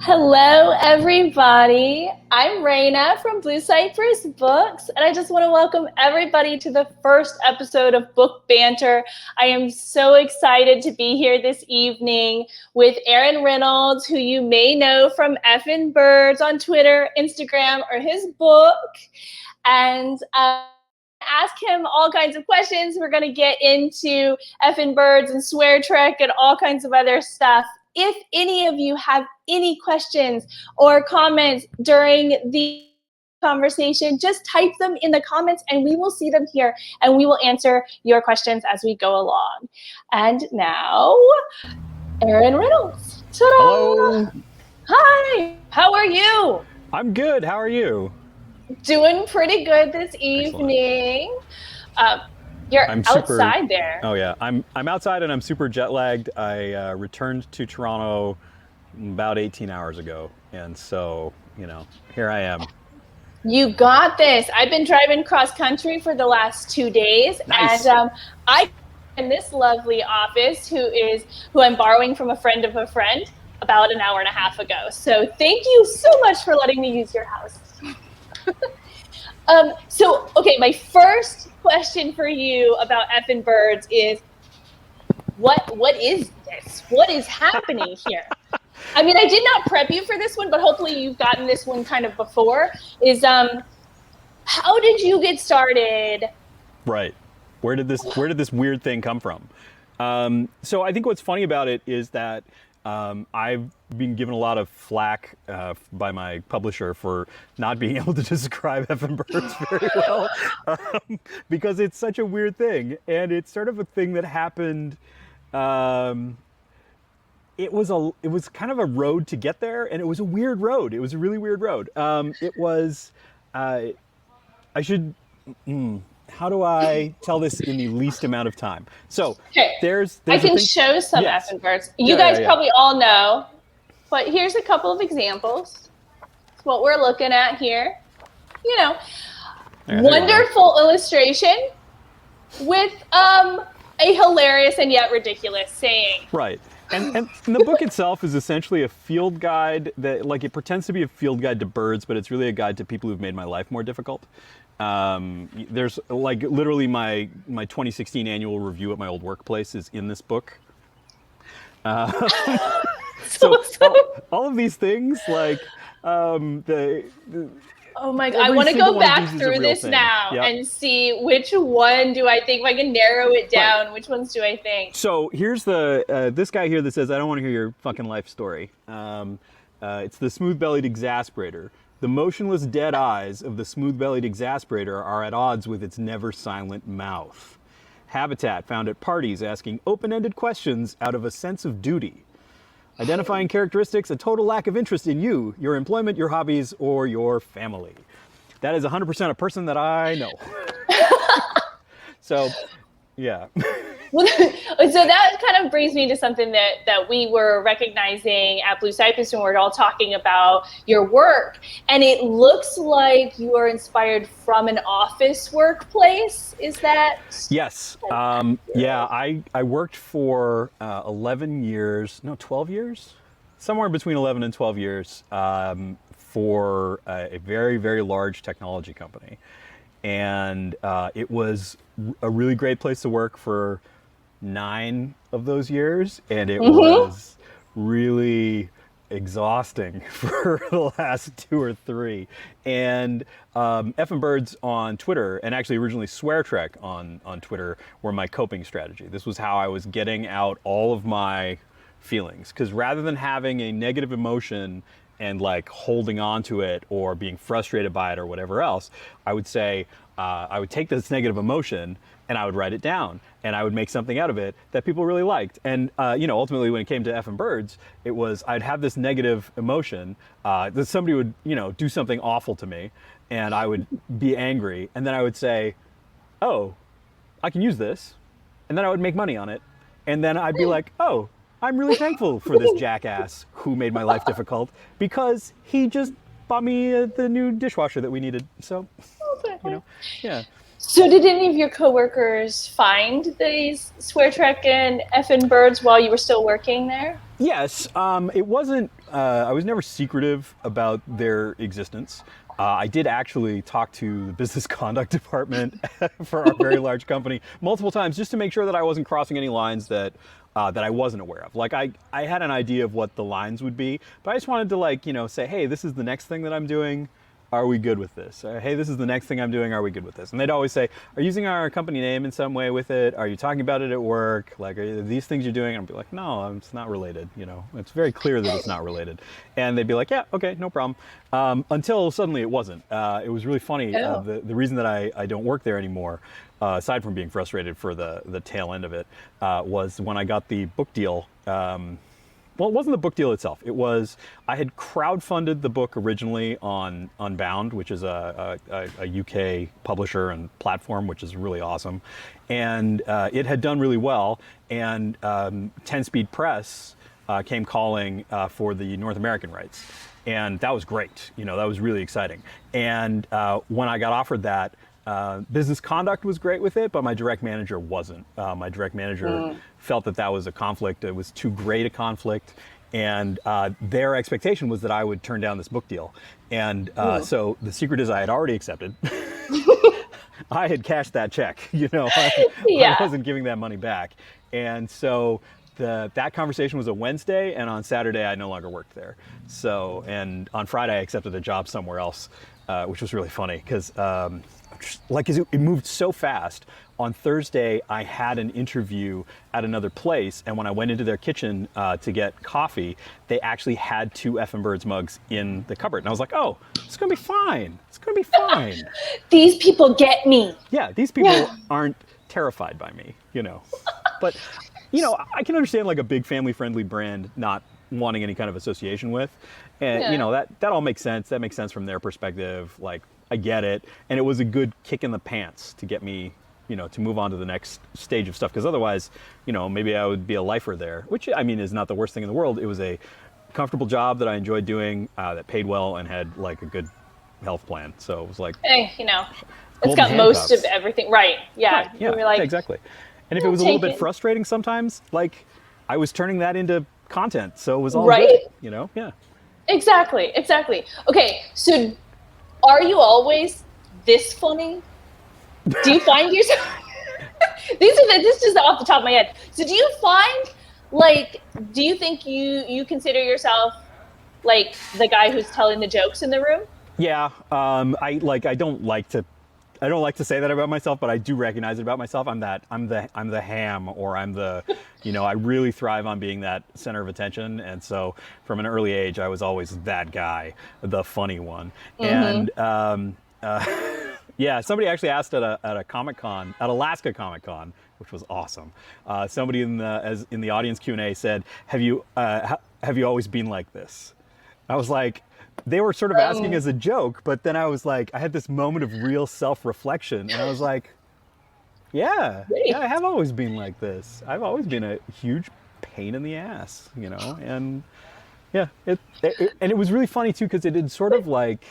Hello, everybody. I'm Rayna from Blue Cypress Books, and I just want to welcome everybody to the first episode of Book Banter. I am so excited to be here this evening with Aaron Reynolds, who you may know from Effin Birds on Twitter, Instagram, or his book. And ask him all kinds of questions. We're going to get into Effin Birds and Swear Trek and all kinds of other stuff. If any of you have any questions or comments during the conversation, just type them in the comments and we will see them here and we will answer your questions as we go along. And now, Aaron Reynolds. Ta-da! Hello. Hi. How are you? I'm good. How are you? Doing pretty good this evening. You're outside there. Oh yeah, I'm outside and I'm super jet lagged. I returned to Toronto about 18 hours ago, and so here I am. You got this. I've been driving cross country for the last 2 days, Nice. and I in this lovely office who I'm borrowing from a friend of a friend about an hour and a half ago. So thank you so much for letting me use your house. My first question for you about Effin Birds is, what is this? What is happening here? I mean, I did not prep you for this one, but hopefully you've gotten this one kind of before. How did you get started? Right. Where did this weird thing come from? So I think what's funny about it is that I've been given a lot of flack by my publisher for not being able to describe Effin Birds very well because it's such a weird thing, and it's sort of a thing that happened. It was kind of a road to get there, and it was a weird road. It was a really weird road. How do I tell this in the least amount of time? So there's I can show some Effin Birds. You guys probably all know, but here's a couple of examples. It's what we're looking at here. Wonderful illustration with a hilarious and yet ridiculous saying. Right. And the book itself is essentially a field guide that, it pretends to be a field guide to birds, but it's really a guide to people who've made my life more difficult. There's literally my 2016 annual review at my old workplace is in this book. So all of these things, oh my God, I want to go back through this now and see which one do I think, if I can narrow it down, right. Which ones do I think? So here's this guy here that says, I don't want to hear your fucking life story. It's the smooth-bellied exasperator. The motionless dead eyes of the smooth-bellied exasperator are at odds with its never-silent mouth. Habitat found at parties asking open-ended questions out of a sense of duty. Identifying characteristics, a total lack of interest in you, your employment, your hobbies, or your family. That is 100% a person that I know. So, yeah. So that kind of brings me to something that we were recognizing at Blue Cypress when we were all talking about your work. And it looks like you are inspired from an office workplace. Is that? Yes. I worked for 12 years? Somewhere between 11 and 12 years for a very, very large technology company. And it was a really great place to work for 9 of those years, and it was really exhausting for the last 2 or 3. And Effin Birds on Twitter, and actually originally Swear Trek on Twitter, were my coping strategy. This was how I was getting out all of my feelings, because rather than having a negative emotion and holding on to it or being frustrated by it or whatever else, I would say, I would take this negative emotion and I would write it down and I would make something out of it that people really liked. And, ultimately when it came to Effin Birds, it was, I'd have this negative emotion that somebody would, do something awful to me and I would be angry. And then I would say, oh, I can use this. And then I would make money on it. And then I'd be like, oh, I'm really thankful for this jackass who made my life difficult because he just bought me the new dishwasher that we needed. So, yeah. So did any of your coworkers find these Swear Trek and Effin Birds while you were still working there? Yes, it wasn't. I was never secretive about their existence. I did actually talk to the business conduct department for our very large company multiple times just to make sure that I wasn't crossing any lines that I wasn't aware of. Like I had an idea of what the lines would be, but I just wanted to say, hey, this is the next thing that I'm doing. Are we good with this? Hey, this is the next thing I'm doing. Are we good with this? And they'd always say, are you using our company name in some way with it? Are you talking about it at work? Like, are these things you're doing? And I'd be like, no, it's not related. It's very clear that it's not related. And they'd be like, yeah, okay, no problem. Until suddenly it wasn't. It was really funny. Oh. The reason that I don't work there anymore, aside from being frustrated for the tail end of it, was when I got the book deal. Well, it wasn't the book deal itself. It was, I had crowdfunded the book originally on Unbound, which is a UK publisher and platform, which is really awesome. And it had done really well. And 10 Speed Press came calling for the North American rights. And that was great. That was really exciting. And when I got offered that, business conduct was great with it, but my direct manager wasn't. My direct manager felt that was a conflict. It was too great a conflict. And their expectation was that I would turn down this book deal. And so the secret is I had already accepted. I had cashed that check, I wasn't giving that money back. And so that conversation was a Wednesday, and on Saturday I no longer worked there. So, and on Friday I accepted a job somewhere else, which was really funny because it moved so fast. On Thursday, I had an interview at another place, and when I went into their kitchen to get coffee, they actually had 2 Effin Birds mugs in the cupboard. And I was like, oh, it's going to be fine. It's going to be fine. These people get me. Yeah, these people aren't terrified by me, But, I can understand like a big family-friendly brand not wanting any kind of association with. And, that all makes sense. That makes sense from their perspective. Like, I get it. And it was a good kick in the pants to get me, to move on to the next stage of stuff. Because otherwise, maybe I would be a lifer there, which, is not the worst thing in the world. It was a comfortable job that I enjoyed doing, that paid well and had like a good health plan. So it was like, hey, it's got most of everything. Right. Yeah. Right, yeah, like, exactly. And if it was a little bit frustrating sometimes, like I was turning that into content. So it was all good, Yeah. Exactly. Okay. So are you always this funny? Do you find yourself this is just off the top of my head. So do you find do you think you consider yourself like the guy who's telling the jokes in the room? Yeah. I don't like to say that about myself, but I do recognize it about myself. I'm the ham, or I'm the, I really thrive on being that center of attention. And so from an early age, I was always that guy, the funny one. And, yeah, somebody actually asked at a Comic-Con, at Alaska Comic-Con, which was awesome. Somebody in the audience Q&A said, have you always been like this? I was like, they were sort of asking as a joke, but then I was like, I had this moment of real self-reflection, and I was like, yeah, I have always been like this. I've always been a huge pain in the ass, and yeah, and it was really funny too, because it had sort of like,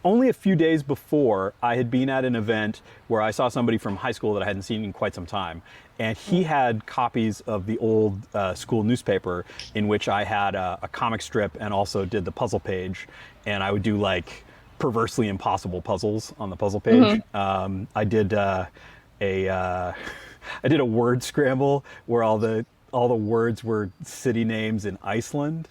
only a few days before, I had been at an event where I saw somebody from high school that I hadn't seen in quite some time. And he had copies of the old school newspaper in which I had a comic strip and also did the puzzle page. And I would do like perversely impossible puzzles on the puzzle page. I did I did a word scramble where all the words were city names in Iceland.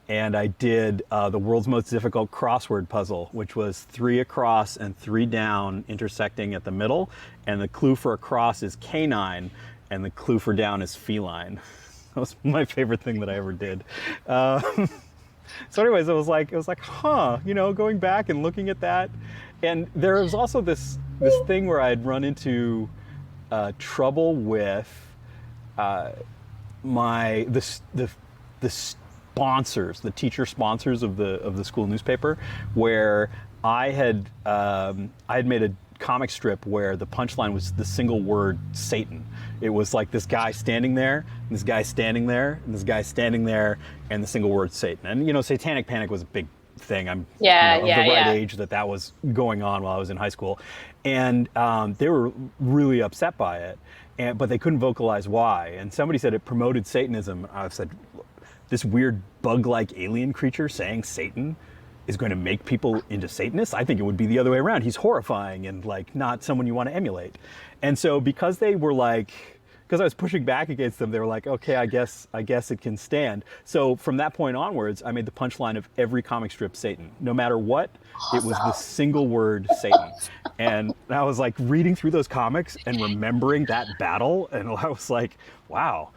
And I did the world's most difficult crossword puzzle, which was 3 across and 3 down intersecting at the middle. And the clue for across is canine, and the clue for down is feline. That was my favorite thing that I ever did. So anyways, it was like, going back and looking at that. And there was also this thing where I'd run into trouble with the sponsors, the teacher sponsors of the school newspaper, where I had made a comic strip where the punchline was the single word Satan. It was like this guy standing there, and this guy standing there, and this guy standing there, and the single word Satan. And Satanic Panic was a big thing. I'm Yeah, of the right age that was going on while I was in high school. And they were really upset by it, but they couldn't vocalize why. And somebody said it promoted Satanism. I said, this weird bug-like alien creature saying Satan is going to make people into Satanists? I think it would be the other way around. He's horrifying and like not someone you want to emulate. And so because they were like, because I was pushing back against them, they were like, okay, I guess it can stand. So from that point onwards, I made the punchline of every comic strip Satan. No matter what, it was the single word Satan. And I was like reading through those comics and remembering that battle, and I was like, wow,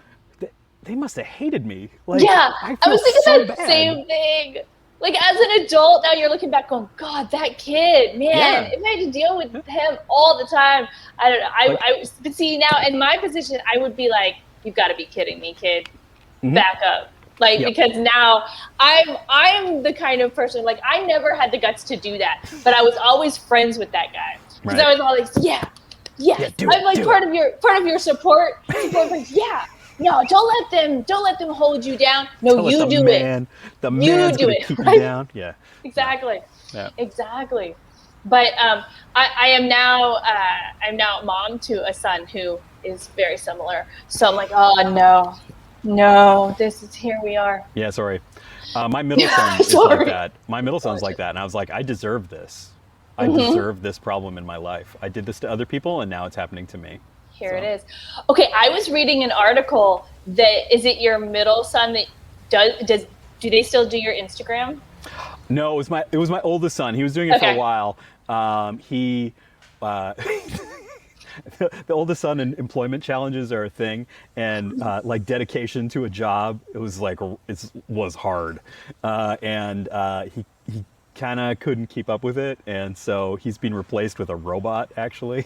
they must have hated me. Like, yeah, I was thinking so that bad. same thing. Like as an adult, now you're looking back going, God, that kid, man, if I had to deal with him all the time, I don't know. But see, now in my position, I would be like, you've got to be kidding me, kid. Back up. Like, because now I'm the kind of person, like I never had the guts to do that, but I was always friends with that guy. Because I was always, I'm like part of your support friends. Yeah. No, don't let them hold you down. No, you do it. The man's gonna keep you down. Yeah. Exactly. Yeah. Exactly. But I'm now a mom to a son who is very similar. So I'm like, oh no, here we are. Yeah, sorry. My middle son is like that. My middle son's like that, and I was like, I deserve this. I deserve this problem in my life. I did this to other people, and now it's happening to me. Here it is. Okay, I was reading an article that is it your middle son that do they still do your Instagram? No, it was my oldest son. He was doing it for a while. The oldest son and employment challenges are a thing, and like dedication to a job, it was hard, and he kind of couldn't keep up with it, and so he's been replaced with a robot actually.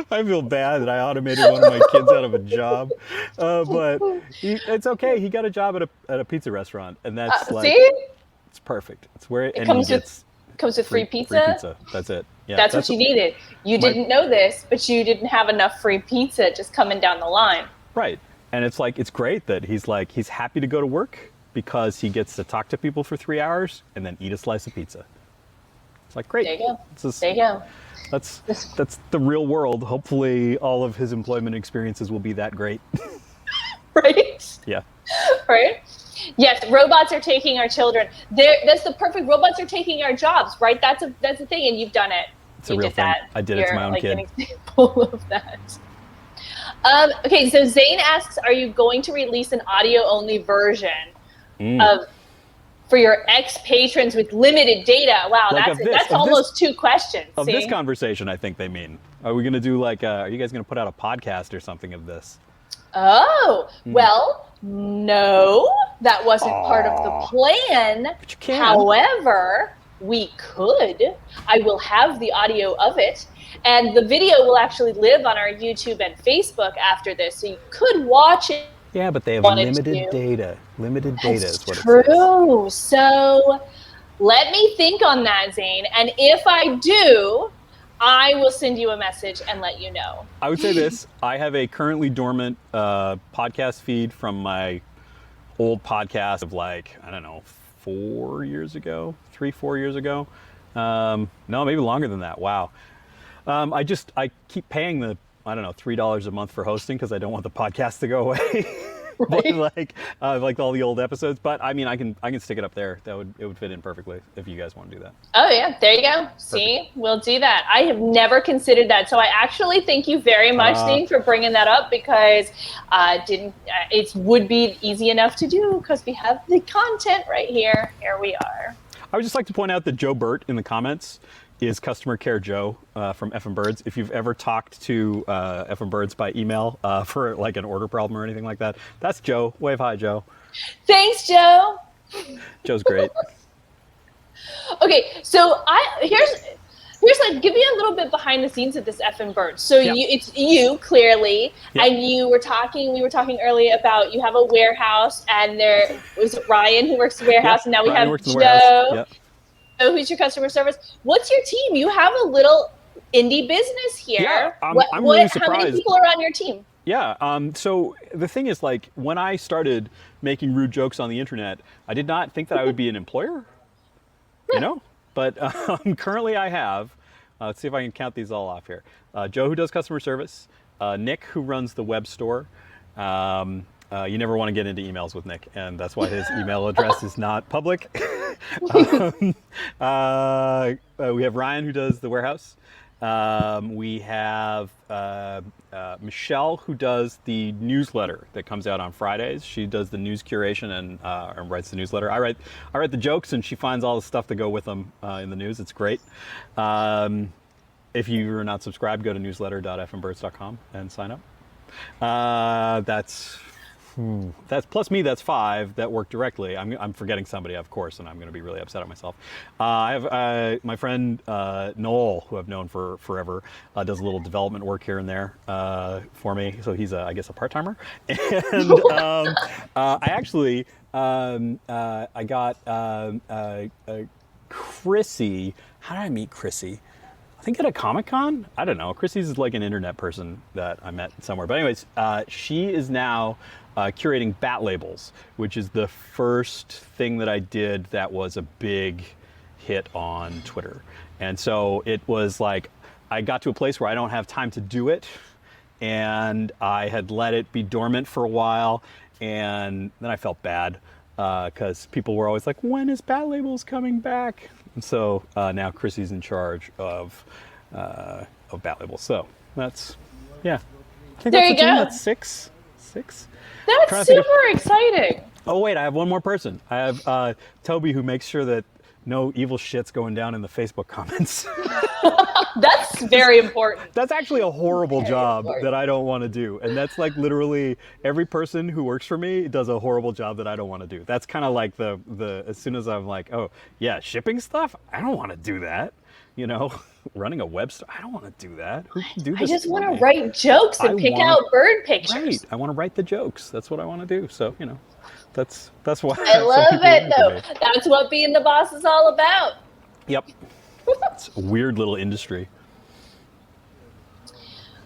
I feel bad that I automated one of my kids out of a job, but it's okay. He got a job at a pizza restaurant, and that's it's perfect. It's where it comes with free pizza. Free pizza. That's it. Yeah, that's what you needed. You didn't know this, but you didn't have enough free pizza just coming down the line. Right, and it's great that he's happy to go to work because he gets to talk to people for 3 hours and then eat a slice of pizza. It's like great. There you go. There you go. That's the real world. Hopefully all of his employment experiences will be that great. Right? Yeah. Right? Yes, robots are taking our children. That's the perfect. Robots are taking our jobs, right? That's the thing, and you've done it. It's a real thing. I did it to my own kid. An example of that. Okay, so Zane asks, are you going to release an audio-only version for your ex-patrons with limited data? Wow, that's almost two questions. Of this conversation, I think they mean. Are we going to do are you guys going to put out a podcast or something of this? Oh, well, no, that wasn't part of the plan. But you can. However, we could. I will have the audio of it, and the video will actually live on our YouTube and Facebook after this, so you could watch it. Yeah, but they have limited data. Limited data is what true. It says. So let me think on that, Zane, and if I do, I will send you a message and let you know. I would say this. I have a currently dormant podcast feed from my old podcast of I don't know, 4 years ago, 3-4 years ago. No, maybe longer than that. Wow. I keep paying the, I don't know, $3 a month for hosting because I don't want the podcast to go away. Right? Like all the old episodes, but I mean, I can stick it up there. It would fit in perfectly if you guys want to do that. Oh yeah, there you go. See, we'll do that. I have never considered that, so I actually thank you very much, Dean, for bringing that up because it would be easy enough to do because we have the content right here. Here we are. I would just like to point out that Joe Burt in the comments is Customer Care Joe from Effin Birds. If you've ever talked to Effin Birds by email for an order problem or anything like that, that's Joe. Wave hi, Joe. Thanks, Joe. Joe's great. Okay, so here's give me a little bit behind the scenes of this Effin Birds. So it's you clearly, and we were talking earlier about you have a warehouse, and there was Ryan who works the warehouse, and now we have Joe. Who's your customer service? What's your team? You have a little indie business here. Yeah, I'm really surprised. How many people are on your team? Yeah. So the thing is, like, when I started making rude jokes on the internet, I did not think that I would be an employer, you know? But currently I have, let's see if I can count these all off here. Joe, who does customer service, Nick, who runs the web store. You never want to get into emails with Nick, and that's why his email address is not public. We have Ryan, who does the warehouse. We have Michelle, who does the newsletter that comes out on Fridays. She does the news curation and writes the newsletter. I write the jokes, and she finds all the stuff to go with them in the news. It's great. If you are not subscribed, go to newsletter.effinbirds.com and sign up. That's plus me. That's 5 that work directly. I'm forgetting somebody, of course, and I'm going to be really upset at myself. I have my friend Noel, who I've known for forever, does a little development work here and there for me. So he's, I guess, a part-timer. And I actually I got Chrissy. How did I meet Chrissy? I think at a Comic-Con? I don't know. Chrissy's like an internet person that I met somewhere. But anyways, she is now curating bat labels, which is the first thing that I did that was a big hit on Twitter. And so it was like, I got to a place where I don't have time to do it. And I had let it be dormant for a while. And then I felt bad because people were always like, when is bat labels coming back? And so now Chrissy's in charge of bat labels. So that's, yeah. I think There you go. That's six. That's super exciting. Oh wait, I have one more person. I have Toby, who makes sure that no evil shit's going down in the Facebook comments. That's very important. That's actually a horrible job that I don't want to do. And that's like literally every person who works for me does a horrible job that I don't want to do. That's kind of like the as soon as I'm like, oh yeah, shipping stuff? I don't want to do that. You know, running a web store, I don't want to do that. Who can do this? I just want to write jokes and pick out bird pictures. Right. I want to write the jokes. That's what I want to do. So, you know, that's why. I love it though. That's what being the boss is all about. Yep. It's a weird little industry.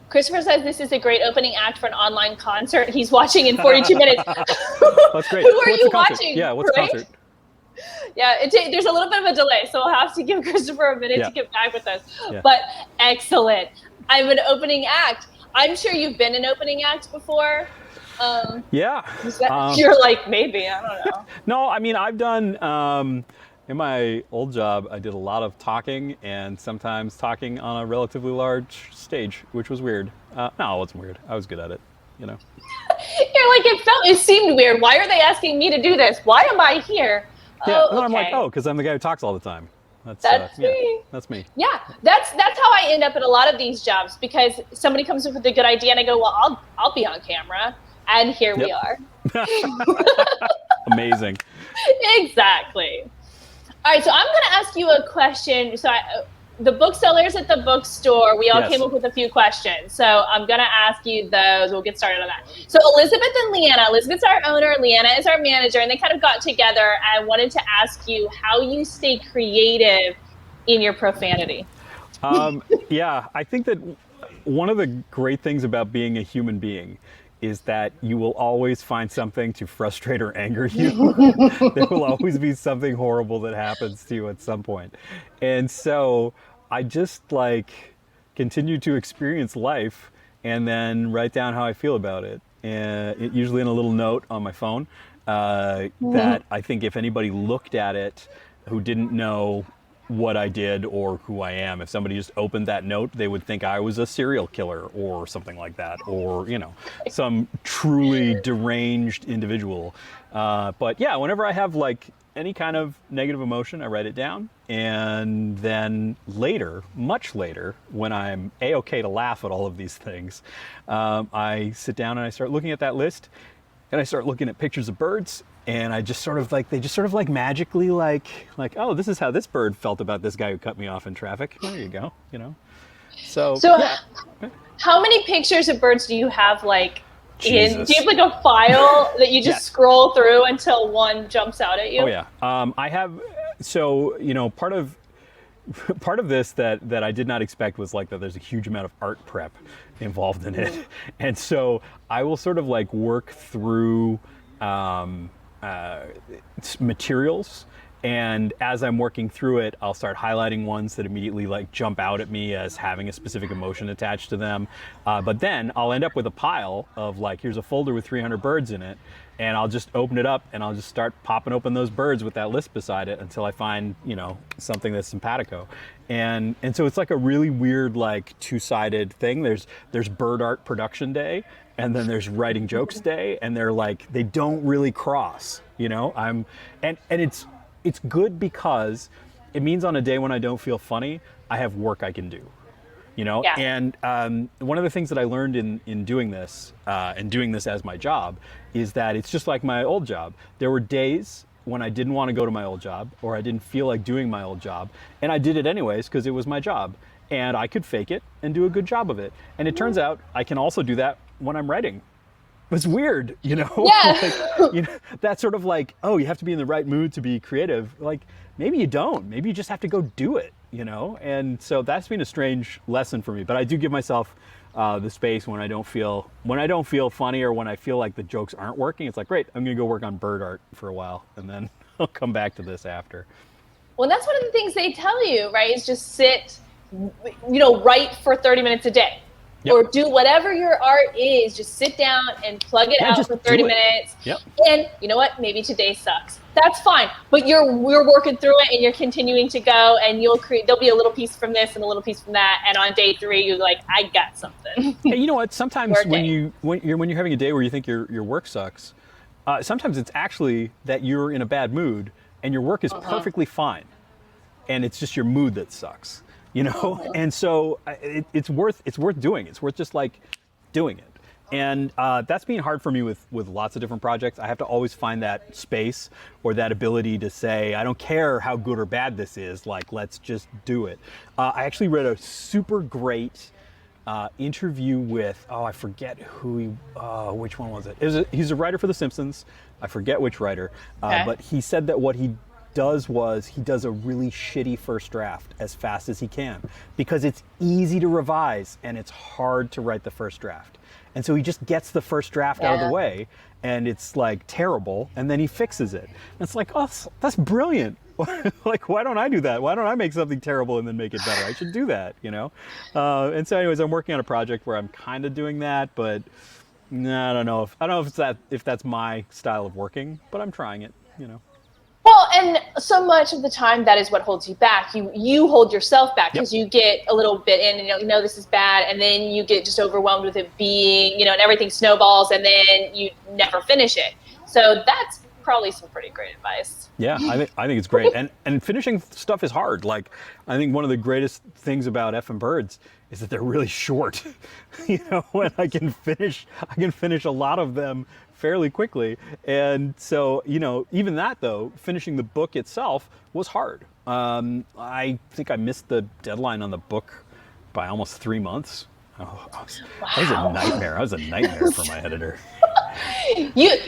Christopher says this is a great opening act for an online concert. He's watching in 42 minutes. That's great. Who are you watching? Yeah, what's the concert? Yeah, there's a little bit of a delay, so we'll have to give Christopher a minute to get back with us. Yeah. But excellent. I'm an opening act. I'm sure you've been an opening act before. Yeah. You're like, maybe, I don't know. No, I mean, I've done, in my old job, I did a lot of talking and sometimes talking on a relatively large stage, which was weird. No, it wasn't weird. I was good at it, you know. You're like, it seemed weird. Why are they asking me to do this? Why am I here? Yeah, oh, and okay. I'm like, oh, because I'm the guy who talks all the time. That's me. Yeah, that's me. Yeah, that's how I end up in a lot of these jobs, because somebody comes up with a good idea and I go, well, I'll be on camera, and here we are. Amazing. Exactly. All right, so I'm going to ask you a question. So the booksellers at the bookstore, we all came up with a few questions. So I'm going to ask you those. We'll get started on that. So Elizabeth and Leanna. Elizabeth's our owner. Leanna is our manager. And they kind of got together. I wanted to ask you how you stay creative in your profanity. Yeah, I think that one of the great things about being a human being is that you will always find something to frustrate or anger you. There will always be something horrible that happens to you at some point. And so I just like continue to experience life and then write down how I feel about it. And usually in a little note on my phone that I think if anybody looked at it who didn't know what I did or who I am, if somebody just opened that note, they would think I was a serial killer or something like that, or, you know, some truly deranged individual. But yeah, whenever I have like any kind of negative emotion, I write it down. And then later, much later, when I'm A-okay to laugh at all of these things, I sit down and I start looking at that list and I start looking at pictures of birds. And I just sort of like, they just sort of like magically like, oh, this is how this bird felt about this guy who cut me off in traffic. There you go, you know. So yeah. How many pictures of birds do you have like Jesus. do you have like a file that you just scroll through until one jumps out at you? Oh yeah. I have, so, you know, part of part of this that I did not expect was like that there's a huge amount of art prep involved in it. And so I will sort of like work through materials, and as I'm working through it, I'll start highlighting ones that immediately like jump out at me as having a specific emotion attached to them. But then I'll end up with a pile of like, here's a folder with 300 birds in it, and I'll just open it up and I'll just start popping open those birds with that list beside it until I find, you know, something that's simpatico. And so it's like a really weird, like two-sided thing. There's bird art production day, and then there's writing jokes day, and they're like, they don't really cross, you know? And it's good because it means on a day when I don't feel funny, I have work I can do, you know? Yeah. And one of the things that I learned in doing this, and doing this as my job, is that it's just like my old job. There were days when I didn't want to go to my old job, or I didn't feel like doing my old job, and I did it anyways because it was my job, and I could fake it and do a good job of it. And it turns out I can also do that when I'm writing. It's weird, you know? Yeah. Like, you know, that's sort of like, oh, you have to be in the right mood to be creative. Like, maybe you don't. Maybe you just have to go do it, you know? And so that's been a strange lesson for me. But I do give myself the space when I don't feel funny, or when I feel like the jokes aren't working. It's like, great, I'm gonna go work on bird art for a while, and then I'll come back to this after. Well, that's one of the things they tell you, right? Is just sit, you know, write for 30 minutes a day. Yep. Or do whatever your art is, just sit down and plug it out for 30 minutes. Yep. And you know what? Maybe today sucks. That's fine. But you're working through it, and you're continuing to go, and there'll be a little piece from this and a little piece from that. And on day 3, you're like, I got something. Hey, you know what? Sometimes when you're having a day where you think your work sucks, sometimes it's actually that you're in a bad mood and your work is perfectly fine, and it's just your mood that sucks. You know, and so it's worth doing. It's worth just like doing it. And that's been hard for me with lots of different projects. I have to always find that space or that ability to say, I don't care how good or bad this is, like, let's just do it. I actually read a super great interview with, I forget which one was it? He's a writer for The Simpsons. I forget which writer, but he said that what he does a really shitty first draft as fast as he can, because it's easy to revise and it's hard to write the first draft. And so he just gets the first draft out of the way, and it's like terrible, and then he fixes it. And it's like, oh, that's brilliant. Like, why don't I do that? Why don't I make something terrible and then make it better? I should do that, you know? And so anyways, I'm working on a project where I'm kind of doing that, but I don't know if that's my style of working, but I'm trying it, you know? Well, and so much of the time that is what holds you back. You hold yourself back because you get a little bit in and you know this is bad, and then you get just overwhelmed with it being, you know, and everything snowballs, and then you never finish it. So that's probably some pretty great advice. Yeah, I think it's great. And finishing stuff is hard. Like, I think one of the greatest things about Effin Birds is that they're really short. You know, and I can finish a lot of them fairly quickly. And so, you know, even that though, finishing the book itself was hard. I think I missed the deadline on the book by almost 3 months. Oh, that was a nightmare. That was a nightmare for my editor.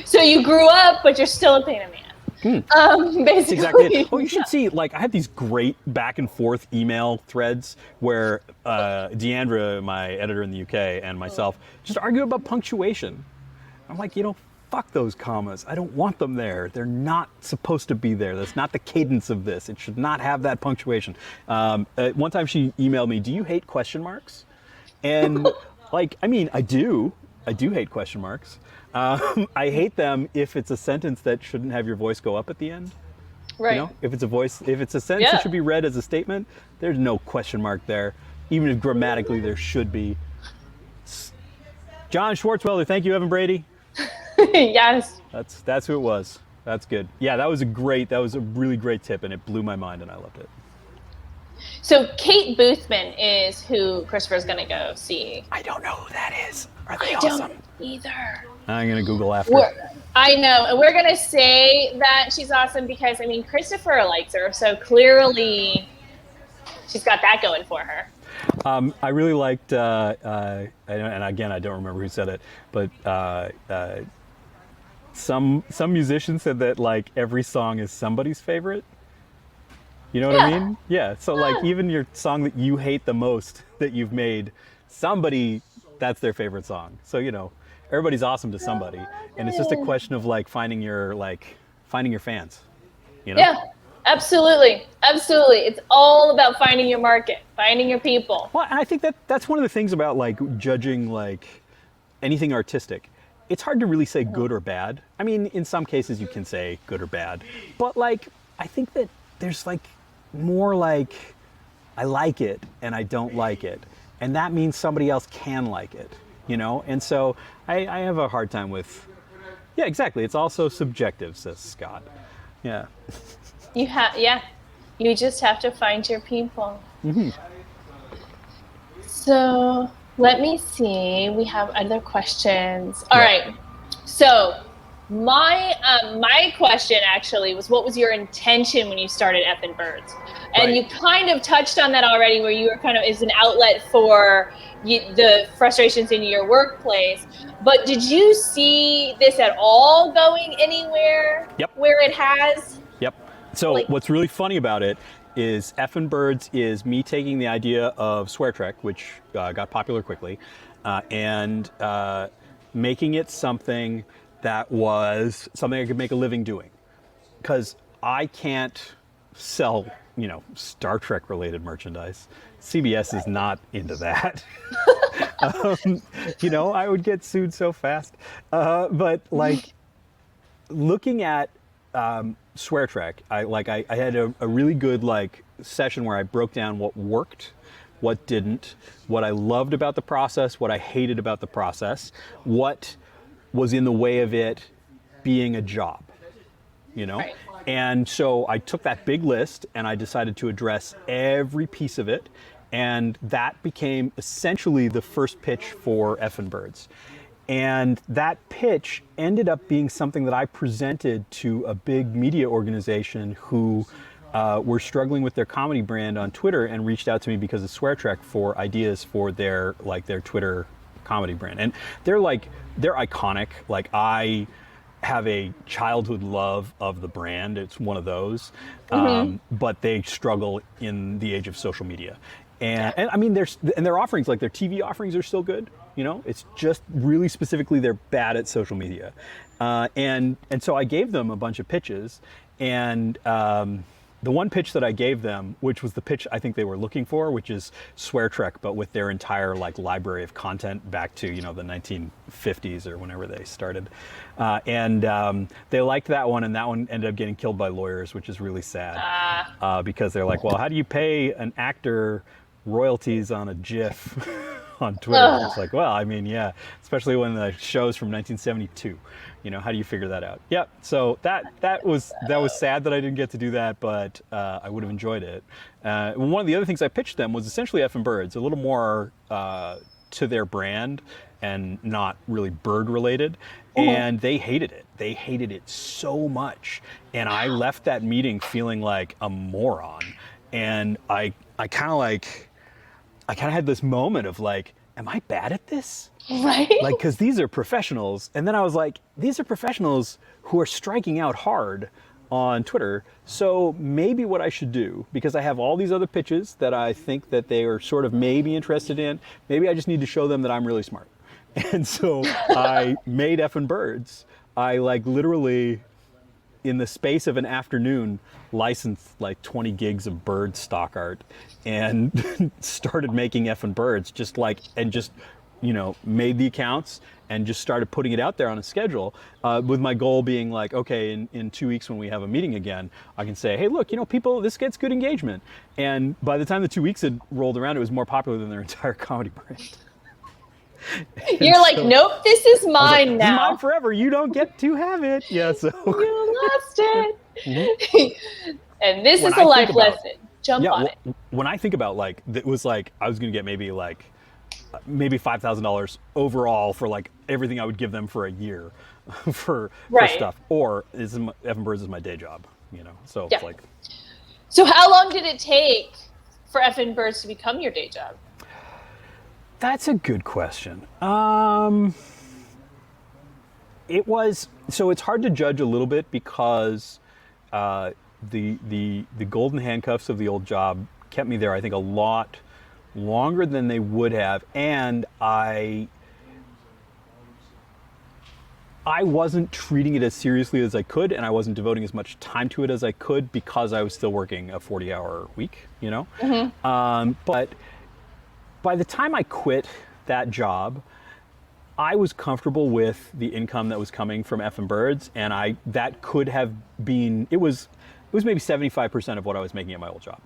So you grew up, but you're still a pain in the ass. Basically. Exactly it. Well, you should see, like, I had these great back and forth email threads where Deandra, my editor in the UK, and myself just argue about punctuation. I'm like, you know, fuck those commas. I don't want them there. They're not supposed to be there. That's not the cadence of this. It should not have that punctuation. One time she emailed me, do you hate question marks? And like, I mean, I do hate question marks. I hate them if it's a sentence that shouldn't have your voice go up at the end. Right. You know, if it's a sentence that should be read as a statement, there's no question mark there. Even if grammatically there should be. John Schwartzwelder, thank you, Evan Brady. Yes. That's who it was. That's good. Yeah, that was a really great tip, and it blew my mind, and I loved it. So Kate Boothman is who Christopher's going to go see. I don't know who that is. Are they awesome? I don't either. I'm going to Google after. I know, and we're going to say that she's awesome because, I mean, Christopher likes her, so clearly she's got that going for her. I really liked, and again, I don't remember who said it, but some musician said that, like, every song is somebody's favorite. You know what I Yeah. mean? Yeah. So like even your song that you hate the most that you've made, somebody that's their favorite song. So everybody's awesome to I somebody, love and it's just a it. question of finding your fans. You know? Yeah, absolutely. Absolutely. It's all about finding your market, finding your people. Well, and I think that's one of the things about like judging like anything artistic. It's hard to really say good or bad. I mean, in some cases you can say good or bad, but like I think that there's like more like I like it and I don't like it, and that means somebody else can like it, And so I have a hard time with. Yeah, exactly. It's also subjective, says Scott. Yeah. Yeah, you just have to find your people. So let me see. We have other questions. All Yep. right. So my question actually was, what was your intention when you started Effin Birds? And Right. you kind of touched on that already, where you were kind of is an outlet for the frustrations in your workplace. But did you see this at all going anywhere Yep. where it has? Yep. So Like, what's really funny about it is Effin Birds is me taking the idea of Swear Trek, which got popular quickly, and making it something that was something I could make a living doing. Because I can't sell, Star Trek related merchandise. CBS is not into that. I would get sued so fast. But like looking at Swear Trek, I had a really good like session where I broke down what worked, what didn't, what I loved about the process, what I hated about the process, what was in the way of it being a job, right. And so I took that big list and I decided to address every piece of it. And that became essentially the first pitch for Effin Birds. And that pitch ended up being something that I presented to a big media organization who were struggling with their comedy brand on Twitter and reached out to me because of Swear Trek for ideas for their Twitter comedy brand. And they're iconic. Like I have a childhood love of the brand. It's one of those, but they struggle in the age of social media. And I mean, their offerings, like their TV offerings, are still good. It's just really specifically they're bad at social media, and so I gave them a bunch of pitches, and the one pitch that I gave them, which was the pitch I think they were looking for, which is Swear Trek, but with their entire like library of content back to the 1950s or whenever they started, and they liked that one, and that one ended up getting killed by lawyers, which is really sad, because they're like, well, how do you pay an actor royalties on a GIF on Twitter? It's like, well, I mean, yeah, especially when the show's from 1972. How do you figure that out? Yep. So that was sad that I didn't get to do that, but I would have enjoyed it. One of the other things I pitched them was essentially Effin Birds, a little more to their brand and not really bird related. And they hated it. They hated it so much. And I left that meeting feeling like a moron. And I kind of had this moment of like, am I bad at this? Right. Like, because these are professionals. And then I was like, these are professionals who are striking out hard on Twitter. So maybe what I should do, because I have all these other pitches that I think that they are sort of maybe interested in, maybe I just need to show them that I'm really smart. And so I made Effin Birds. I like literally, in the space of an afternoon, licensed like 20 gigs of bird stock art and started making Effin Birds, made the accounts and just started putting it out there on a schedule, with my goal being like, okay, in 2 weeks when we have a meeting again, I can say, hey, look, people, this gets good engagement. And by the time the 2 weeks had rolled around, it was more popular than their entire comedy brand. You're like, nope, this is mine This is now. mine forever. You don't get to have it. Yeah, so. You lost it. And this is a life lesson. Jump on it. When I think about like, it was like, I was going to get maybe $5,000 overall for like everything I would give them for a year for stuff. Or Effin Birds is my day job, so it's like. So how long did it take for Effin Birds to become your day job? That's a good question. It's hard to judge a little bit because the golden handcuffs of the old job kept me there, I think, a lot longer than they would have, and I wasn't treating it as seriously as I could, and I wasn't devoting as much time to it as I could because I was still working a 40-hour week, you know? But by the time I quit that job, I was comfortable with the income that was coming from Effin Birds, and that could have been, it was maybe 75% of what I was making at my old job.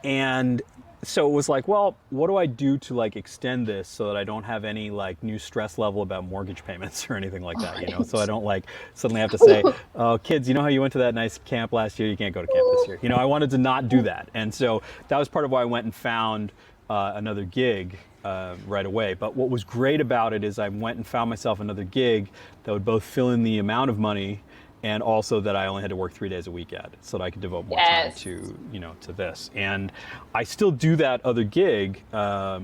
And so it was like, well, what do I do to like extend this so that I don't have any like new stress level about mortgage payments or anything like that, you know? So I don't like suddenly have to say, oh, kids, you know how you went to that nice camp last year? You can't go to camp this year. You know, I wanted to not do that. And so that was part of why I went and found another gig right away. But what was great about it is I went and found myself another gig that would both fill in the amount of money and also that I only had to work 3 days a week at, so that I could devote more time to, you know, to this. And I still do that other gig, but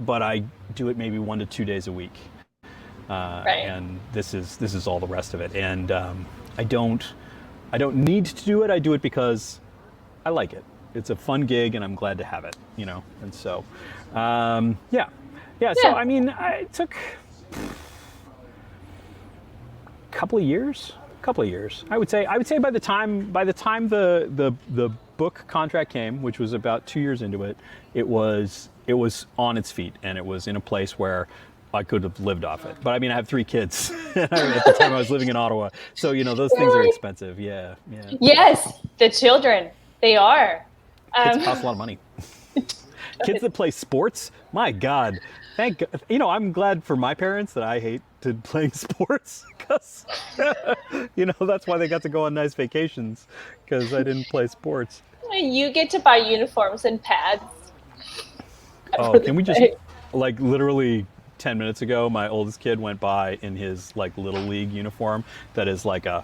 I do it maybe 1 to 2 days a week. And this is all the rest of it. And I don't need to do it. I do it because I like it. It's a fun gig, and I'm glad to have it, you know. And so, yeah. So I mean, it took a couple of years. I would say by the time the book contract came, which was about 2 years into it, it was on its feet, and it was in a place where I could have lived off it. But I mean, I have 3 kids. At the time I was living in Ottawa, so you know those things are expensive. Yeah. Yes, the children, they are. Kids cost a lot of money. Kids that play sports, my God. Thank God. You know, I'm glad for my parents that I hated playing sports, because, you know, that's why they got to go on nice vacations, because I didn't play sports. You get to buy uniforms and pads. Oh, can we just, like, literally 10 minutes ago, my oldest kid went by in his, like, Little League uniform that is like a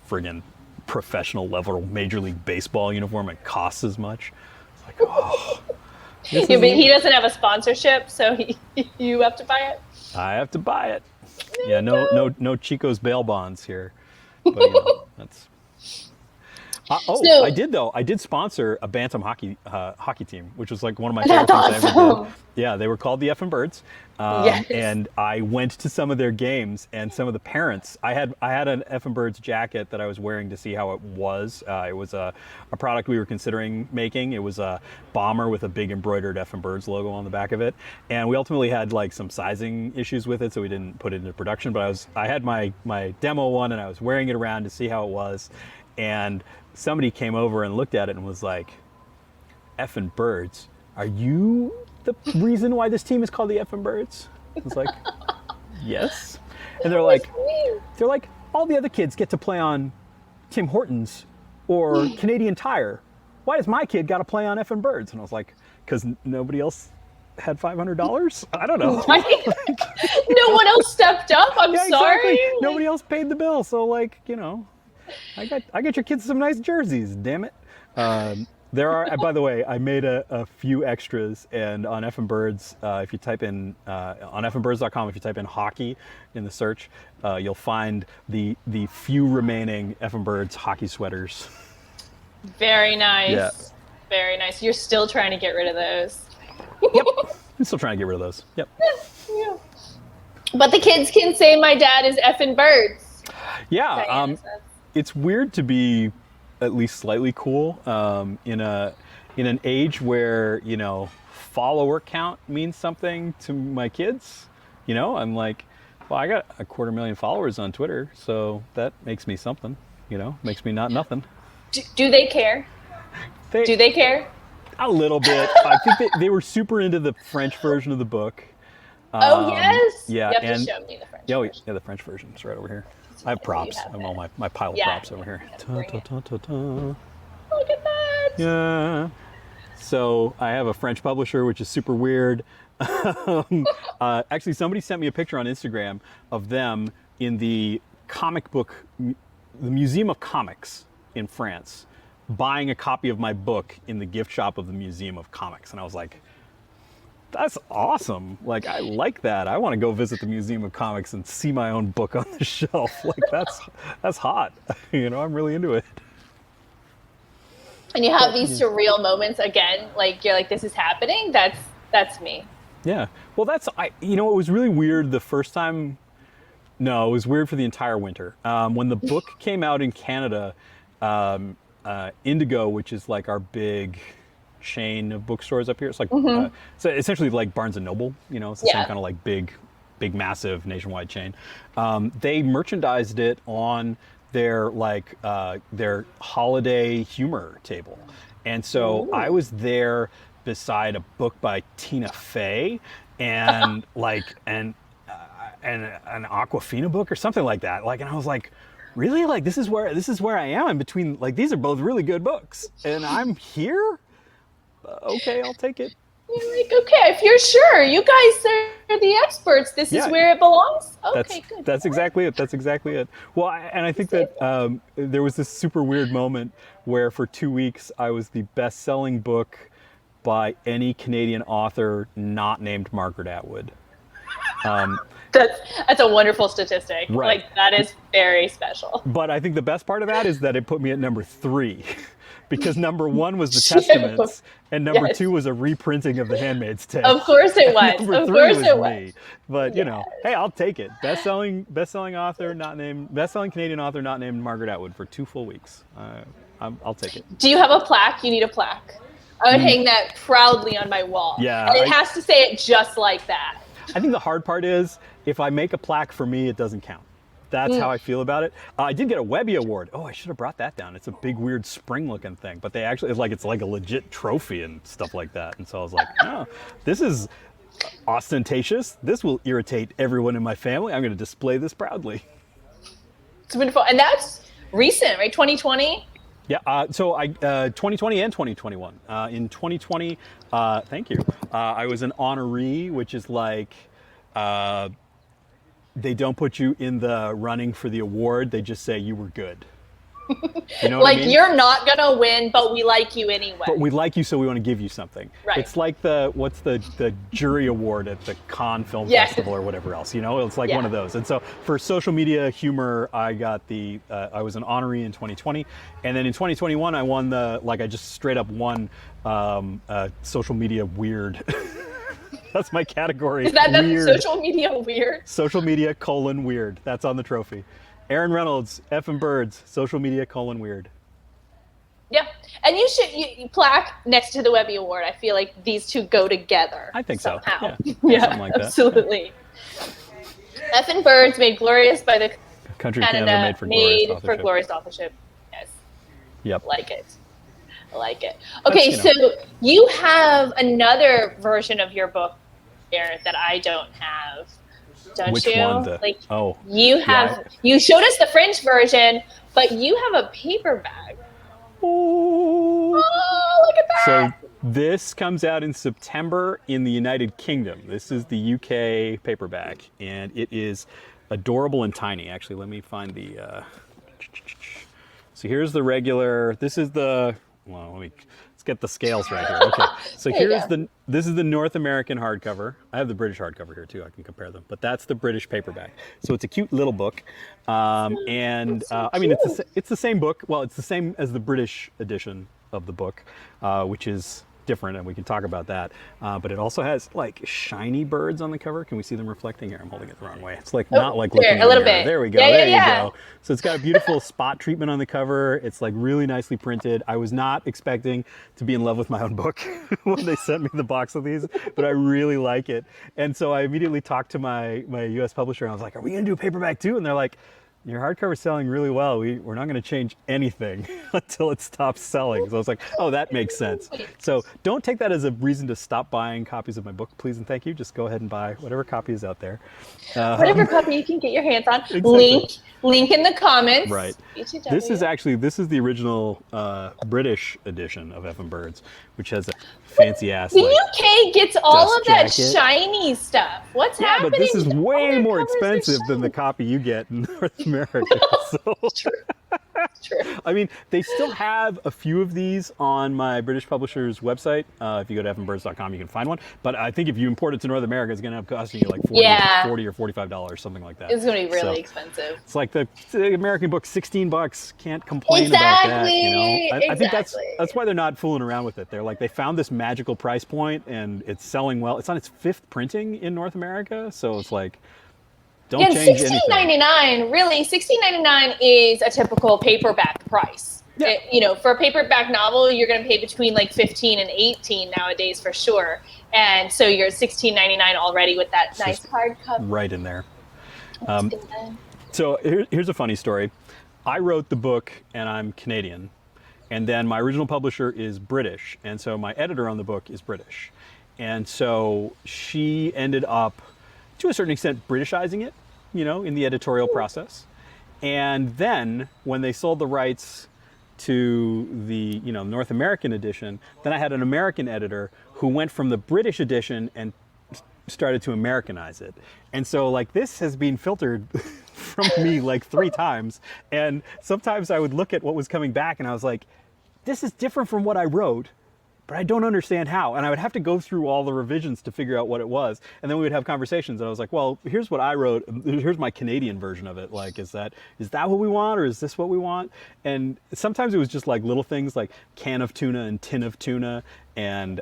friggin' professional level Major League Baseball uniform. It costs as much. It's like, oh. Yeah, but he doesn't have a sponsorship, so you have to buy it. I have to buy it. Yeah, no Chico's bail bonds here. But you know, that's. I did though. I did sponsor a bantam hockey team, which was like one of my favorite things I ever did. Yeah, they were called the Effin Birds, and I went to some of their games, and some of the parents. I had an Effin Birds jacket that I was wearing to see how it was. It was a product we were considering making. It was a bomber with a big embroidered Effin Birds logo on the back of it, and we ultimately had like some sizing issues with it, so we didn't put it into production. But I had my demo one, and I was wearing it around to see how it was, and somebody came over and looked at it and was like, Effin Birds, are you the reason why this team is called the Effin Birds? I was like, yes. And they're like, all the other kids get to play on Tim Hortons or Canadian Tire. Why does my kid got to play on Effin Birds? And I was like, because nobody else had $500? I don't know. No one else stepped up. I'm sorry. Exactly. Nobody else paid the bill. So like, you know, I got your kids some nice jerseys, damn it. There are, by the way, I made a few extras, and on Effin Birds, if you type in, on effinbirds.com, if you type in hockey in the search, you'll find the few remaining Effin Birds hockey sweaters. Very nice. Yeah. Very nice. You're still trying to get rid of those. Yep. I'm still trying to get rid of those. Yep. Yeah. But the kids can say my dad is Effin Birds. Yeah. It's weird to be at least slightly cool in an age where, you know, follower count means something to my kids. You know, I'm like, well, I got 250,000 followers on Twitter, so that makes me something. You know, makes me not nothing. Do they care? Do they care? A little bit. I think they were super into the French version of the book. Oh yes. Yeah, you have to show me the French version. Yeah, the French version is right over here. I have props. I have all my pile of props over here. Look at that. Yeah. So I have a French publisher, which is super weird. Actually, somebody sent me a picture on Instagram of them in the comic book, the Museum of Comics in France, buying a copy of my book in the gift shop of the Museum of Comics. And I was like, that's awesome. Like, I like that. I want to go visit the Museum of Comics and see my own book on the shelf. Like, that's hot. You know, I'm really into it. and you have these surreal moments again, like you're like, this is happening. That's me. Yeah. Well, it was really weird the first time. No, it was weird for the entire winter. When the book came out in Canada, Indigo, which is like our big chain of bookstores up here, it's like so essentially like Barnes and Noble. It's the same kind of like big, massive nationwide chain. They merchandised it on their their holiday humor table, and so I was there beside a book by Tina Fey and and an Aquafina book or something like that. And I was like, really? Like this is where I am. I'm between, like, these are both really good books and I'm here. Okay, I'll take it. You're like, okay, if you're sure, you guys are the experts. This is where it belongs. Okay, good. That's exactly it. That's exactly it. Well, I think that there was this super weird moment where for 2 weeks I was the best-selling book by any Canadian author not named Margaret Atwood. That's a wonderful statistic. Right. Like, that is very special. But I think the best part of that is that it put me at number 3. Because number 1 was the Testaments, and number 2 was a reprinting of The Handmaid's Tale. Of course it was. Number 3 was me. But hey, I'll take it. Best-selling Canadian author not named Margaret Atwood for 2 full weeks. I'll take it. Do you have a plaque? You need a plaque. I would hang that proudly on my wall. Yeah. And it has to say it just like that. I think the hard part is if I make a plaque for me, it doesn't count. That's how I feel about it. I did get a Webby Award. Oh, I should have brought that down. It's a big, weird spring-looking thing, but they actually it's like a legit trophy and stuff like that. And so I was like, oh, this is ostentatious. This will irritate everyone in my family. I'm going to display this proudly. It's been fun, and that's recent, right? 2020. Yeah. So 2020 and 2021. In 2020, thank you. I was an honoree, which is like. They don't put you in the running for the award. They just say you were good. You know what I mean? You're not going to win, but we like you anyway. But we like you, so we want to give you something. Right. It's like the jury award at the Cannes Film Festival or whatever else. It's like one of those. And so for social media humor, I got I was an honoree in 2020. And then in 2021, I won I just straight up won social media weird. That's my category. Is that weird. Social media weird? Social media : weird. That's on the trophy. Aaron Reynolds, Effin Birds, social media : weird. Yeah, and you should plaque next to the Webby Award. I feel like these two go together. I think somehow. so. Yeah, something like that. Absolutely. Effin Birds, made glorious by the Country of Canada, made for glorious authorship. Yes. Yep. I like it. Okay, so you have another version of your book, Aaron, that I don't have, don't Which you? one? You have. You showed us the French version, but you have a paperback. Oh, look at that! So this comes out in September in the United Kingdom. This is the UK paperback, and it is adorable and tiny. Actually, let me find the. So here's the regular. This is the. Well, let's get the scales right here. Okay, so this is the North American hardcover. I have the British hardcover here too. I can compare them, but that's the British paperback. So it's a cute little book, I mean it's the same book. Well, it's the same as the British edition of the book, which is different, and we can talk about that. But it also has like shiny birds on the cover. Can we see them reflecting here? I'm holding it the wrong way. It's like not like looking in a little the mirror. bit. There we go. There you go. So it's got a beautiful spot treatment on the cover. It's like really nicely printed. I was not expecting to be in love with my own book when they sent me the box of these, but I really like it. And so I immediately talked to my US publisher, and I was like, "Are we going to do a paperback too?" And they're like, "Your hardcover is selling really well. We're not going to change anything until it stops selling." So I was like, oh, that makes sense. So don't take that as a reason to stop buying copies of my book, please and thank you. Just go ahead and buy whatever copy is out there. Whatever copy you can get your hands on. Exactly. Link in the comments. Right. This is the original British edition of Effin Birds, which has a fancy ass. The UK gets all of that jacket. shiny stuff. What's happening? But this is way more expensive than the copy you get in North America. So, True. True. I mean, they still have a few of these on my British publisher's website. If you go to effinbirds.com, you can find one. But I think if you import it to North America, it's going to end up costing you like 40 Yeah. or $45, something like that. It's going to be really So expensive. it's like the American book, $16. Can't complain about that. You know, I think that's why they're not fooling around with it. They're like, they found this magical price point and it's selling well. It's on its 5th printing in North America, so it's like, don't change anything. $16.99, really, $16.99 is a typical paperback price. Yeah. For a paperback novel, you're going to pay between like 15 and 18 nowadays for sure. And so you're $16.99 already with that It's nice just hardcover. right in there. So here's a funny story. I wrote the book and I'm Canadian, and then my original publisher is British, and so my editor on the book is British. And so she ended up, to a certain extent, Britishizing it, in the editorial process. And then when they sold the rights to the, North American edition, then I had an American editor who went from the British edition and started to Americanize it. And so like this has been filtered from me like 3 times. And sometimes I would look at what was coming back and I was like, this is different from what I wrote, but I don't understand how. And I would have to go through all the revisions to figure out what it was. And then we would have conversations and I was like, well, here's what I wrote. Here's my Canadian version of it. Like, is that what we want or is this what we want? And sometimes it was just like little things like can of tuna and tin of tuna and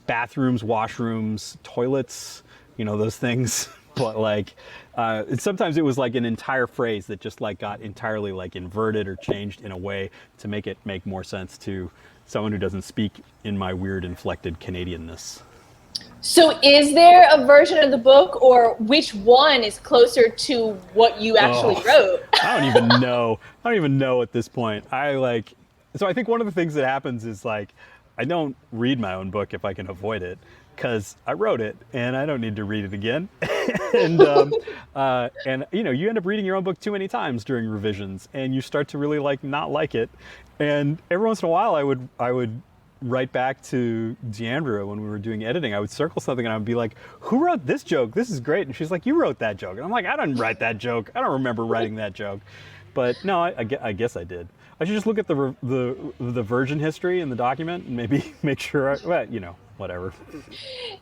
bathrooms, washrooms, toilets, those things. But like, sometimes it was like an entire phrase that just like got entirely like inverted or changed in a way to make it make more sense to someone who doesn't speak in my weird inflected Canadianness. So is there a version of the book, or which one is closer to what you actually wrote? I don't even know. I don't even know at this point. So I think one of the things that happens is like, I don't read my own book if I can avoid it, because I wrote it and I don't need to read it again. and you end up reading your own book too many times during revisions and you start to really not like it. And every once in a while I would write back to Deandra when we were doing editing. I would circle something and I would be like, who wrote this joke? This is great. And she's like, you wrote that joke. And I'm like, I didn't write that joke. I don't remember writing that joke. But no, I guess I did. I should just look at the version history in the document and maybe make sure, whatever.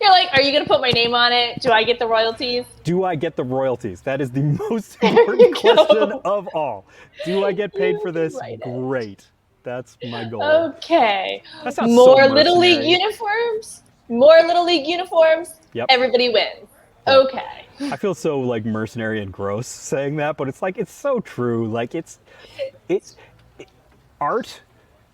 You're like, are you going to put my name on it? Do I get the royalties? Do I get the royalties? That is the most important question of all. Do I get paid for this? Great. That's my goal. Okay. That sounds More so Little League uniforms. More Little League uniforms. Yep. Everybody wins. Yep. Okay. I feel so like mercenary and gross saying that, but it's like, it's so true. Like it's art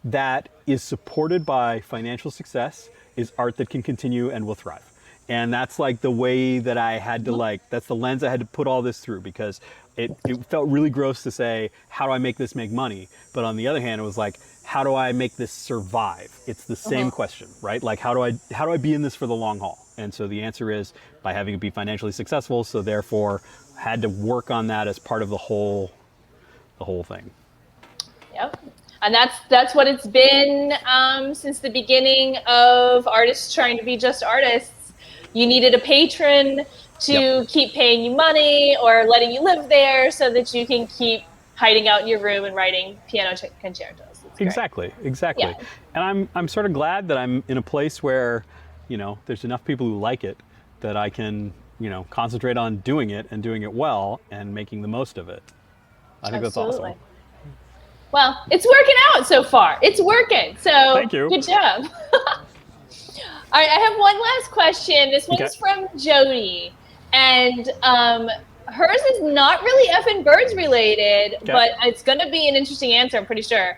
that is supported by financial success is art that can continue and will thrive. And that's like the way that I had to that's the lens I had to put all this through, because it felt really gross to say, how do I make this make money? But on the other hand, it was like, how do I make this survive? It's the same question, right? Like, how do I be in this for the long haul? And so the answer is by having it be financially successful. So therefore had to work on that as part of the whole thing. Yep. And that's what it's been since the beginning of artists trying to be just artists. You needed a patron to keep paying you money or letting you live there so that you can keep hiding out in your room and writing piano concertos. Exactly. Yeah. And I'm sort of glad that I'm in a place where, there's enough people who like it that I can, concentrate on doing it and doing it well and making the most of it. I think that's awesome. Well, it's working out so far. It's working. So thank you. Good job. All right, I have one last question. This one's from Jody. And hers is not really Effin Birds related, but it's going to be an interesting answer, I'm pretty sure.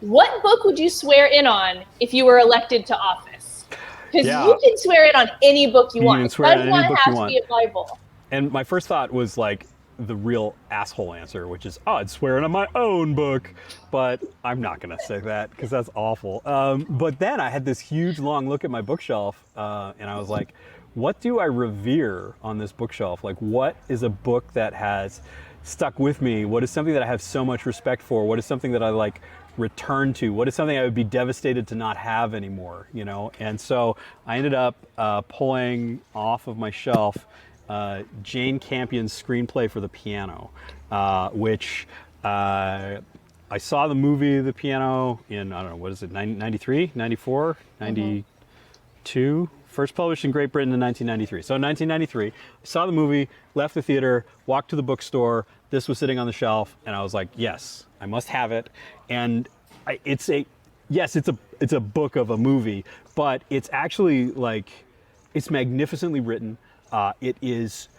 What book would you swear in on if you were elected to office? Because you can swear in on any book you want. Can swear in any book you want. It doesn't have to be a Bible. And my first thought was like the real asshole answer, which is, I'd swear in on my own book. But I'm not going to say that because that's awful. But then I had this huge long look at my bookshelf and I was like, what do I revere on this bookshelf? Like, what is a book that has stuck with me? What is something that I have so much respect for? What is something that I return to? What is something I would be devastated to not have anymore? And so I ended up pulling off of my shelf Jane Campion's Screenplay for the Piano, which I saw the movie The Piano in, I don't know, what is it, 93, 94, 92? First published in Great Britain in 1993. So in 1993, I saw the movie, left the theater, walked to the bookstore. This was sitting on the shelf, and I was like, yes, I must have it. And it's a book of a movie, but it's actually like, it's magnificently written. It is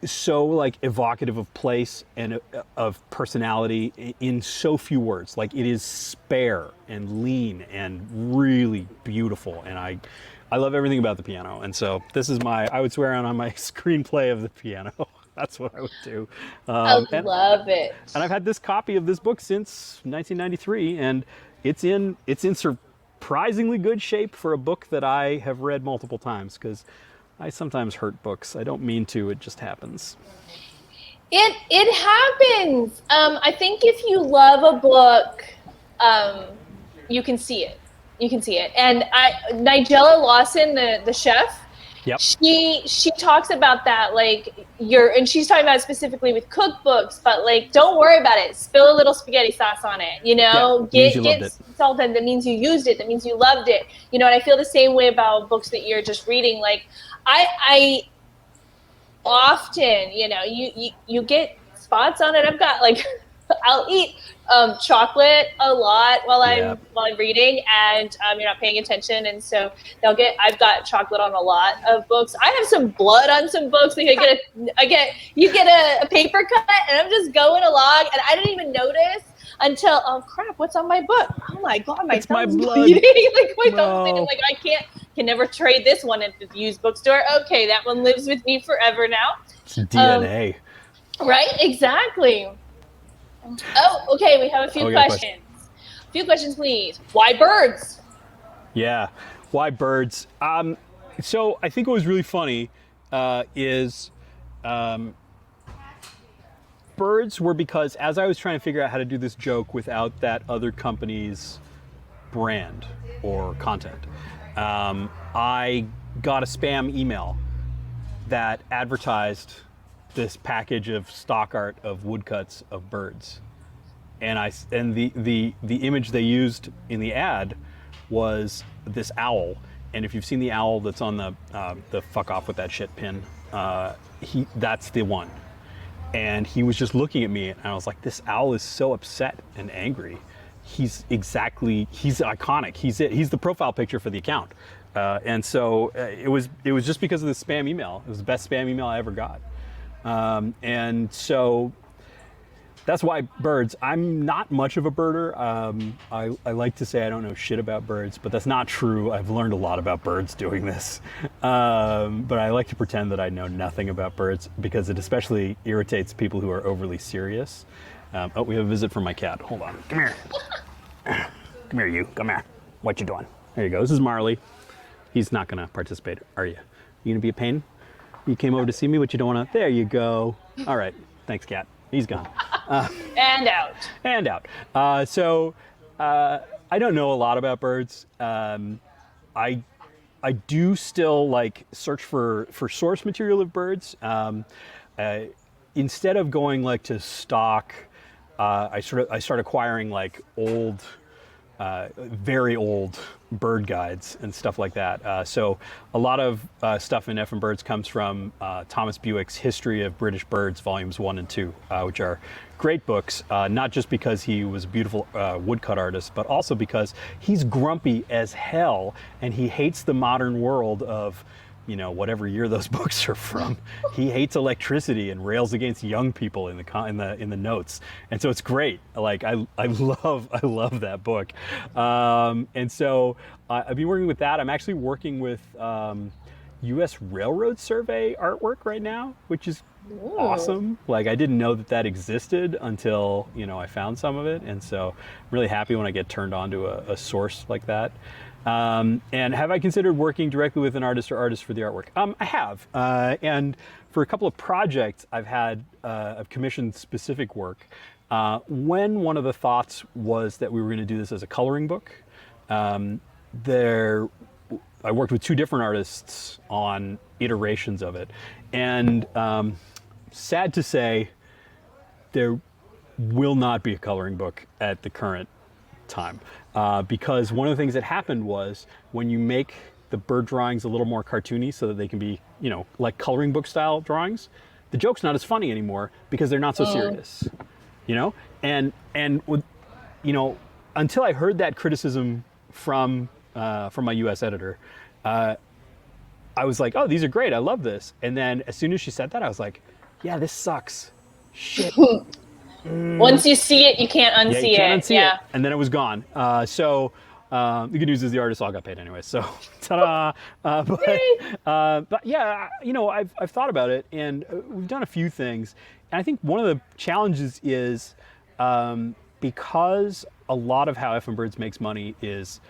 so like evocative of place and of personality in so few words. Like, it is spare and lean and really beautiful, and I love everything about The Piano. And so this is I would swear on my screenplay of The Piano. That's what I would do. I love it. And I've had this copy of this book since 1993, and it's in surprisingly good shape for a book that I have read multiple times, because I sometimes hurt books. I don't mean to, it just happens. It happens. I think if you love a book, you can see it. You can see it. And Nigella Lawson, the chef, yep. she talks about that, like, and she's talking about it specifically with cookbooks, but like, don't worry about it. Spill a little spaghetti sauce on it, you know, get salted. That means you used it. That means you loved it. You know, and I feel the same way about books that you're just reading. Like, I often, you know, you get spots on it. I've got like, I'll eat chocolate a lot while I'm reading, and you're not paying attention, and so I've got chocolate on a lot of books. I have some blood on some books. Like you get a paper cut, and I'm just going along, and I didn't even notice until, oh crap, what's on my book? Oh my god, my thumb's bleeding. Like my thumb's bleeding. Like, I can never trade this one at the used bookstore. Okay, that one lives with me forever now. It's DNA. Right? Exactly. Oh, okay. We have a few questions. A few questions, please. Why birds? Yeah, why birds? So I think what was really funny is birds were, because as I was trying to figure out how to do this joke without that other company's brand or content, I got a spam email that advertised this package of stock art of woodcuts of birds, and the image they used in the ad was this owl. And if you've seen the owl that's on the fuck off with that shit pin, that's the one. And he was just looking at me, and I was like, this owl is so upset and angry. He's iconic. He's the profile picture for the account. And so it was just because of the spam email. It was the best spam email I ever got. And so that's why birds. I'm not much of a birder. I like to say I don't know shit about birds, but that's not true. I've learned a lot about birds doing this. But I like to pretend that I know nothing about birds, because it especially irritates people who are overly serious. Oh, we have a visit from my cat. Hold on. Come here. Come here, you. Come here. What you doing? There you go. This is Marley. He's not going to participate, are you? You going to be a pain? You came over to see me, what you don't want to... There you go. All right. Thanks, cat. He's gone. And out. And out. So I don't know a lot about birds. I do still like search for source material of birds. Instead of going like to stock, I start acquiring like old, very old bird guides and stuff like that. So a lot of stuff in Effin Birds comes from Thomas Bewick's History of British Birds, volumes 1 and 2, which are great books, not just because he was a beautiful woodcut artist, but also because he's grumpy as hell, and he hates the modern world of, you know, whatever year those books are from. He hates electricity and rails against young people in the notes, and so it's great. Like I love that book, and so I've been working with that. I'm actually working with U.S. Railroad Survey artwork right now, which is awesome. Like, I didn't know that existed until, you know, I found some of it, and so I'm really happy when I get turned on to a source like that. And have I considered working directly with an artist or artists for the artwork? I have, and for a couple of projects I've commissioned specific work. When one of the thoughts was that we were going to do this as a coloring book, I worked with two different artists on iterations of it, and sad to say, will not be a coloring book at the current time, because one of the things that happened was when you make the bird drawings a little more cartoony so that they can be, like coloring book style drawings, the joke's not as funny anymore because they're not so serious, and with, until I heard that criticism from my U.S. editor, I was like, oh, these are great, I love this. And then as soon as she said that, I was like, yeah, this sucks. Shit. Once you see it, you can't unsee it. Yeah, you can't unsee it. And then it was gone. So the good news is the artists all got paid anyway. So ta-da! But yeah, I've thought about it, and we've done a few things. And I think one of the challenges is because a lot of how Effin Birds makes money is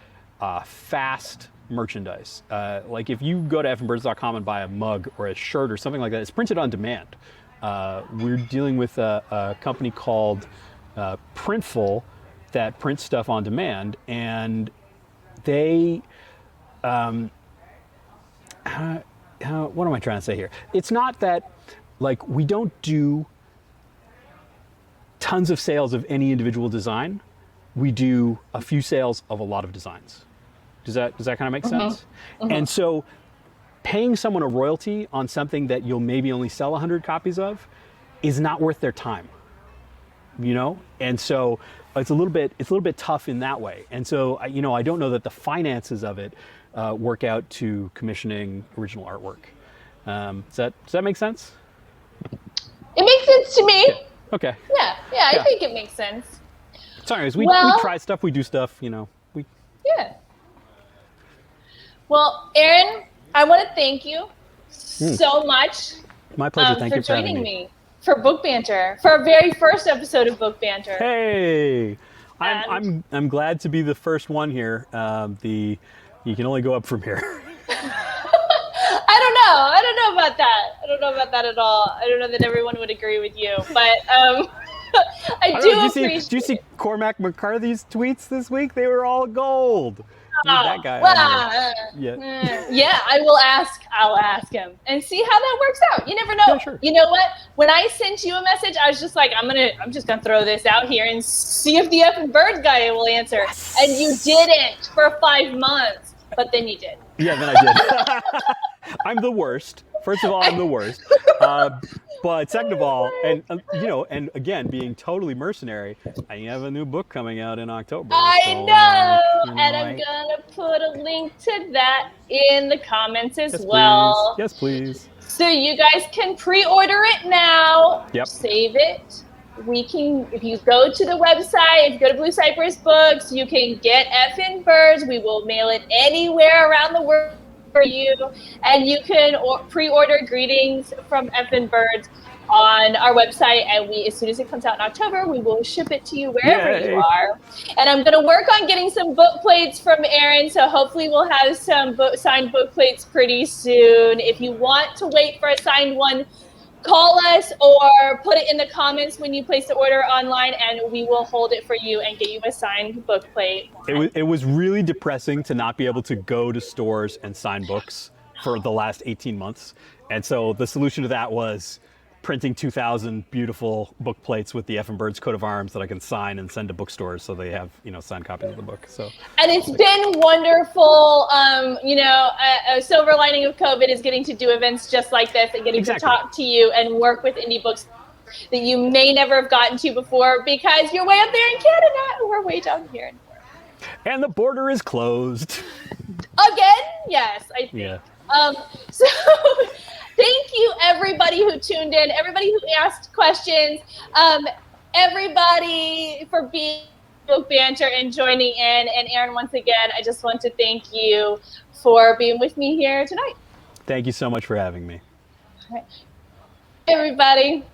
fast merchandise. Like if you go to effinbirds.com and buy a mug or a shirt or something like that, it's printed on demand. We're dealing with a company called Printful that prints stuff on demand, and they, what am I trying to say here? It's not that, like, we don't do tons of sales of any individual design. We do a few sales of a lot of designs. Does that kind of make sense? And so paying someone a royalty on something that you'll maybe only sell 100 copies of is not worth their time, And so it's a little bit tough in that way. And so, I don't know that the finances of it work out to commissioning original artwork. Does that make sense? It makes sense to me. Yeah. Okay. Yeah, I think it makes sense. So anyways, we try stuff, we do stuff, Yeah. Well, Aaron, I want to thank you so much. My pleasure. Thank you for for having joining me for Book Banter, for our very first episode of Book Banter. Hey, I'm glad to be the first one here. You can only go up from here. I don't know about that. I don't know about that at all. I don't know that everyone would agree with you, but I do appreciate. Did you see Cormac McCarthy's tweets this week? They were all gold. That guy. Yeah, I'll ask him and see how that works out. You never know. Yeah, sure. You know what? When I sent you a message, I was just like, I'm just gonna throw this out here and see if the Effin Birds guy will answer. Yes. And you didn't for 5 months, but then you did. Yeah, then I did. I'm the worst. First of all, I'm the worst. But second of all, and and again, being totally mercenary, I have a new book coming out in October. I know, and I'm gonna put a link to that in the comments as well. Yes, please. So you guys can pre-order it now. Yep. Save it. If you go to the website, if you go to Blue Cypress Books, you can get Effin Birds. We will mail it anywhere around the world for you, and you can pre-order Greetings from Effin Birds on our website, and as soon as it comes out in October, we will ship it to you wherever you are. And I'm going to work on getting some book plates from Aaron, so hopefully we'll have some signed book plates pretty soon. If you want to wait for a signed one, call us or put it in the comments when you place the order online, and we will hold it for you and get you a signed book plate. It was really depressing to not be able to go to stores and sign books for the last 18 months. And so the solution to that was printing 2,000 beautiful book plates with the Effin Birds coat of arms that I can sign and send to bookstores so they have, signed copies of the book. So, and it's been wonderful. A silver lining of COVID is getting to do events just like this and getting to talk to you and work with indie books that you may never have gotten to before because you're way up there in Canada and we're way down here in Florida. And the border is closed. Again? Yes, I think. Yeah. So thank you everybody who tuned in, everybody who asked questions, everybody for being Book Banter and joining in. And Aaron, once again, I just want to thank you for being with me here tonight. Thank you so much for having me. All right. Hey, everybody.